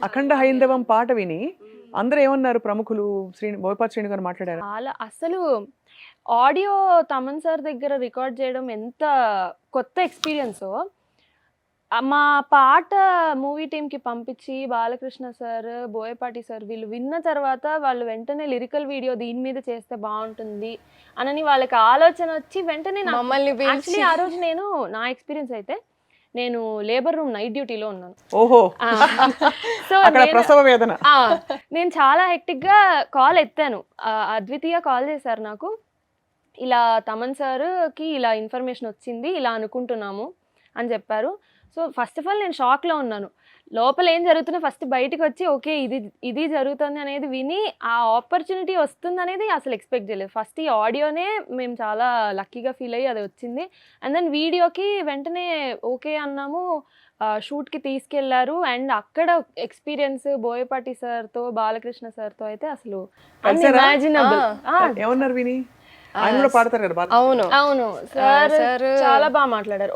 అఖండ హైందవం పాట విని అందరూ ఏమన్నారు ప్రముఖులు? బోయపాటి శ్రీను గారు మాట్లాడారు. చాలా అసలు ఆడియో తమన్ సార్ దగ్గర రికార్డ్ చేయడం ఎంత కొత్త ఎక్స్పీరియన్సో, మా పాట మూవీ టీమ్కి పంపించి బాలకృష్ణ సార్, బోయపాటి సార్ వీళ్ళు విన్న తర్వాత వాళ్ళు వెంటనే లిరికల్ వీడియో దీని మీద చేస్తే బాగుంటుంది అని వాళ్ళకి ఆలోచన వచ్చి వెంటనే మమ్మల్ని యాక్చువల్లీ ఆ రోజు నేను నా ఎక్స్పీరియన్స్ అయితే నేను లేబర్ రూమ్ నైట్ డ్యూటీలో ఉన్నాను. ఓహో, సో అక్కడ ప్రసవ వేదన. నేను చాలా హెక్టిక్ గా కాల్ ఎత్తాను. అద్వితీయ కాల్ చేశారు నాకు, ఇలా తమన్ సార్కి ఇలా ఇన్ఫర్మేషన్ వచ్చింది, ఇలా అనుకుంటున్నాము అని చెప్పారు. సో ఫస్ట్ ఆఫ్ ఆల్ నేను షాక్లో ఉన్నాను. లోపల ఏం జరుగుతున్నా ఫస్ట్ బయటకు వచ్చి ఓకే ఇది జరుగుతుంది అనేది విని ఆ ఆపర్చునిటీ వస్తుంది అనేది అసలు ఎక్స్పెక్ట్ చేయలేదు. ఫస్ట్ ఈ ఆడియోనే మేము చాలా లక్కీగా ఫీల్ అయ్యి అది వచ్చింది. అండ్ దెన్ వీడియోకి వెంటనే ఓకే అన్నాము, షూట్కి తీసుకెళ్లారు. అండ్ అక్కడ ఎక్స్పీరియన్స్ బోయపాటి సార్తో బాలకృష్ణ సార్తో అయితే అసలు అన్ఇమాజినబుల్. ఏమన్నారు విని? ఆయన కూడా పాడతారు కదా. అవును అవును సార్ చాలా బాగా మాట్లాడారు.